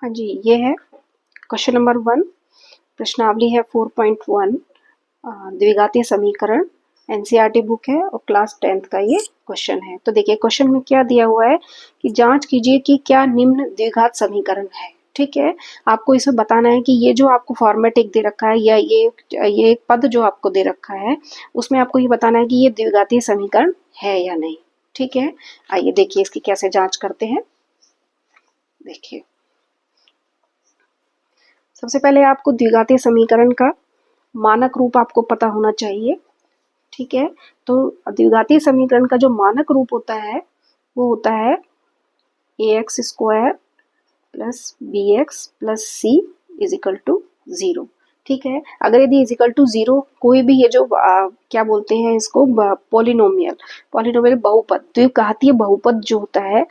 हाँ जी, ये है क्वेश्चन नंबर 1। प्रश्नावली है 4.1। द्विघातीय समीकरण, एनसीईआरटी बुक है और क्लास 10th का ये क्वेश्चन है। तो देखिए क्वेश्चन में क्या दिया हुआ है कि जांच कीजिए कि क्या निम्न द्विघात समीकरण है। ठीक है, आपको इसमें बताना है कि ये जो आपको फॉर्मेट एक दे रखा है या ये एक पद जो आपको दे रखा है उसमें आपको ये बताना है कि ये द्विघातीय समीकरण है या नहीं। ठीक है, आइए देखिए इसकी कैसे जांच करते हैं। देखिए सबसे पहले आपको द्विघातीय समीकरण का मानक रूप आपको पता होना चाहिए। ठीक है, तो द्विघातीय समीकरण का जो मानक रूप होता है वो होता है ax square plus b x plus c is equal to 0। ठीक है, अगर यदि इज इक्वल टू 0 कोई भी ये जो क्या बोलते हैं इसको पॉलिनोमियल बहुपद, द्विघातीय बहुपद जो होता है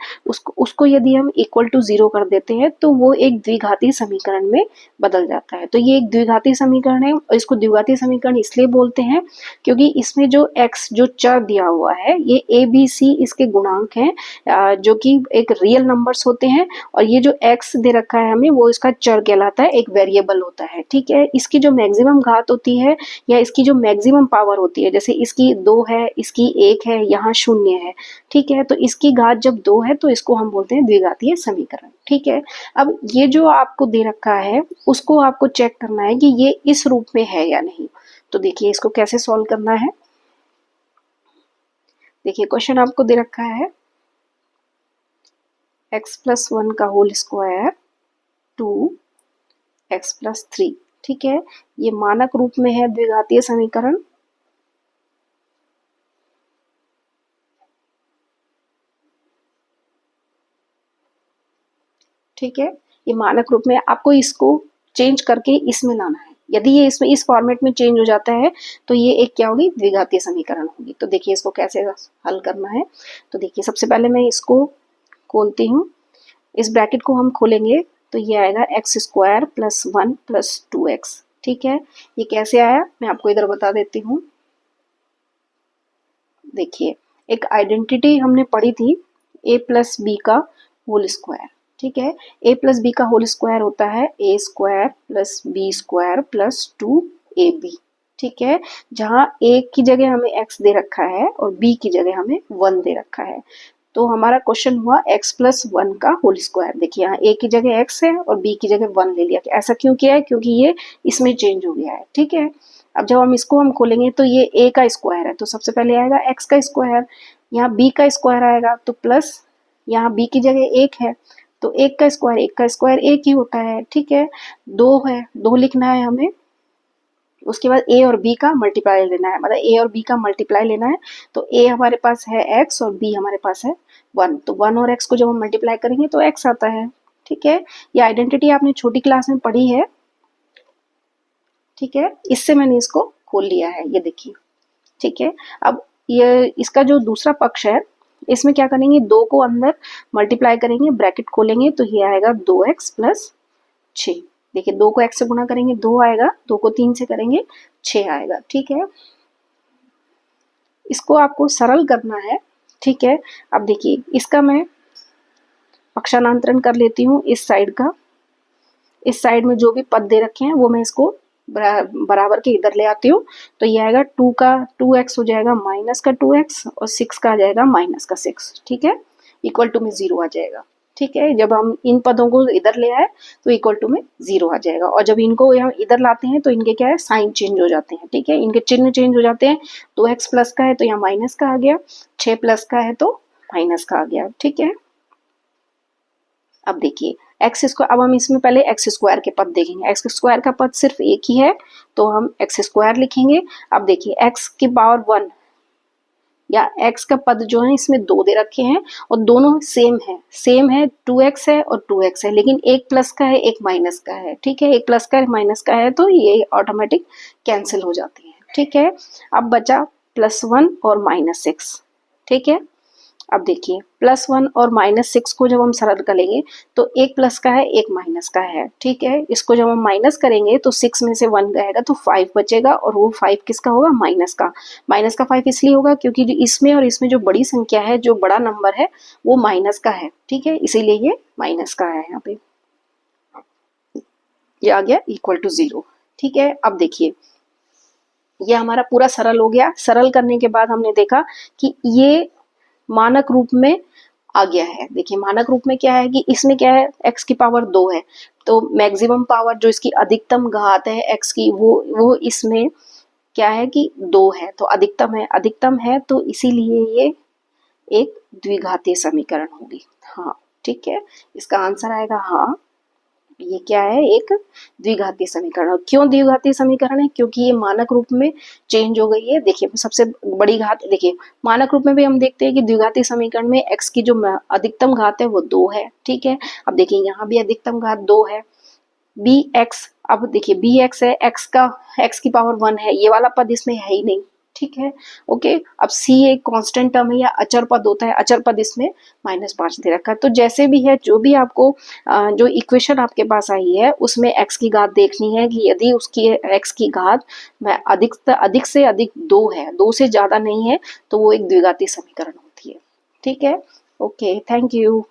उसको यदि हम इक्वल टू 0 कर देते हैं तो वो एक द्विघातीय समीकरण में बदल जाता है। तो ये एक द्विघातीय समीकरण है और इसको द्विघातीय समीकरण इसलिए बोलते हैं क्योंकि इसमें जो x जो चर दिया हुआ है ये a b c इसके गुणांक हैं जो कि एक रियल नंबर्स होते हैं और ये जो x दे रखा है हमें वो इसका चर कहलाता है, एक वेरिएबल होता है। ठीक है, इसकी जो मैक्सिमम घात होती है या इसकी जो मैक्सिमम पावर होती है, जैसे इसकी 2 है, इसकी 1 है, यहाँ 0 है। ठीक है, तो इसकी घात जब 2 है तो इसको हम बोलते हैं द्विघातीय समीकरण। ठीक है, अब ये जो आपको दे रखा है उसको आपको चेक करना है कि ये इस रूप में है या नहीं। तो देखिए इसको कैसे सॉल्व करना है। देखिए क्वेश्चन आपको दे रखा है x प्लस 1 का होल स्क्वायर 2x प्लस 3। ठीक है, ये मानक रूप में है द्विघातीय समीकरण। ठीक है, ये मानक रूप में आपको इसको चेंज करके इसमें लाना है। यदि ये इसमें इस फॉर्मेट में चेंज हो जाता है तो ये एक क्या होगी, द्विघातीय समीकरण होगी। तो देखिए इसको कैसे हल करना है। तो देखिए सबसे पहले मैं इसको खोलती हूँ, इस ब्रैकेट को हम खोलेंगे तो ये आएगा x square plus 1 plus 2x। ठीक है, ये कैसे आया मैं आपको इधर बता देती हूँ। देखिए एक आइडेंटिटी हमने पढ़ी थी a प्लस बी का होल स्क्वायर। ठीक है, a प्लस बी का होल स्क्वायर होता है a square plus b square plus 2ab। ठीक है, जहाँ a की जगह हमें x दे रखा है और b की जगह हमें 1 दे रखा है। तो हमारा क्वेश्चन हुआ x प्लस 1 का होल स्क्वायर। देखिए यहाँ a की जगह x है और b की जगह 1 ले लिया। ऐसा क्यों किया है, क्योंकि ये इसमें चेंज हो गया है। ठीक है, अब जब हम इसको खोलेंगे तो ये a का स्क्वायर है तो सबसे पहले आएगा x का स्क्वायर, यहाँ b का स्क्वायर आएगा तो प्लस यहाँ b की जगह 1 है तो 1 का स्क्वायर 1 ही होता है। ठीक है, 2 है, 2 लिखना है हमें। उसके बाद a और b का मल्टीप्लाई लेना है, मतलब a और b का मल्टीप्लाई लेना है। तो a हमारे पास है x और b हमारे पास है 1। तो 1 और x को जब हम मल्टीप्लाई करेंगे तो x आता है। ठीक है, ये आइडेंटिटी आपने छोटी क्लास में पढ़ी है। ठीक है, इससे मैंने इसको खोल लिया है, ये देखिए। ठीक है, अब ये इसका जो दूसरा पक्ष है इसमें क्या करेंगे, 2 को अंदर मल्टीप्लाई करेंगे, ब्रैकेट खोलेंगे तो ये आएगा 2x प्लस 6। देखिए 2 को x से गुणा करेंगे 2 आएगा, 2 को 3 से करेंगे 6 आएगा। ठीक है, इसको आपको सरल करना है। ठीक है, अब देखिए इसका मैं पक्षांतरण कर लेती हूँ इस साइड का। इस साइड में जो भी पद दे रखे हैं वो मैं इसको बराबर के इधर ले आती हूँ। तो ये आएगा 2 का 2x हो जाएगा माइनस का 2x और 6 का आ जाएगा माइनस का 6। ठीक है, इक्वल टू में 0 आ जाएगा। ठीक है, जब हम इन पदों को इधर ले आए तो इक्वल टू में 0 आ जाएगा और जब इनको यहाँ इधर लाते हैं तो इनके क्या है, साइन चेंज हो जाते हैं। ठीक है, इनके चिन्ह चेंज हो जाते हैं। 2x प्लस का है तो यहाँ माइनस का आ गया, 6 प्लस का है तो माइनस का आ गया। ठीक है, अब देखिए एक्स स्क्वायर, अब हम इसमें पहले एक्स स्क्वायर के पद देखेंगे। एक्स स्क्वायर का पद सिर्फ एक ही है तो हम एक्स स्क्वायर लिखेंगे। अब देखिए एक्स की पावर 1 या एक्स का पद जो है इसमें 2 दे रखे हैं और दोनों सेम है 2x है और 2x है, लेकिन एक प्लस का है एक माइनस का है। ठीक है, एक प्लस का एक माइनस का है तो ये ऑटोमेटिक कैंसिल हो जाते हैं। ठीक है, अब बचा +1 और -6। ठीक है, अब देखिए +1 और -6 को जब हम सरल करेंगे तो एक प्लस का है एक माइनस का है। ठीक है, इसको जब हम माइनस करेंगे तो 6 में से 1 गएगा तो 5 बचेगा और वो 5 किसका होगा, माइनस का। माइनस का 5 इसलिए होगा क्योंकि जो इसमें और इसमें जो बड़ी संख्या है, जो बड़ा नंबर है वो माइनस का है। ठीक है, इसीलिए ये माइनस का है यहाँ पे। ये आ गया इक्वल टू 0। ठीक है, अब देखिए ये हमारा पूरा सरल हो गया। सरल करने के बाद हमने देखा कि ये मानक रूप में आ गया है। देखिए मानक रूप में क्या है कि इसमें क्या है, x की पावर 2 है, तो मैक्सिमम पावर जो इसकी अधिकतम घात है x की वो इसमें क्या है कि 2 है, तो अधिकतम है तो इसीलिए ये एक द्विघातीय समीकरण होगी। हाँ ठीक है, इसका आंसर आएगा हाँ, ये क्या है, एक द्विघातीय समीकरण। क्यों द्विघातीय समीकरण है, क्योंकि ये मानक रूप में चेंज हो गई है। देखिए सबसे बड़ी घात, देखिए मानक रूप में भी हम देखते हैं कि द्विघातीय समीकरण में x की जो अधिकतम घात है वो 2 है। ठीक है, अब देखिए यहाँ भी अधिकतम घात 2 है। bx, अब देखिए bx है, x की पावर 1 है, ये वाला पद इसमें है ही नहीं। ठीक है, ओके। अब c एक कांस्टेंट टर्म है या अचर पद होता है, अचर पद इसमें -5 दे रखा है। तो जैसे भी है, जो भी आपको जो इक्वेशन आपके पास आई है उसमें x की घात देखनी है कि यदि उसकी x की घात में अधिक से अधिक 2 है, 2 से ज्यादा नहीं है, तो वो एक द्विघातीय समीकरण होती है। ठीक है, ओके, थैंक यू।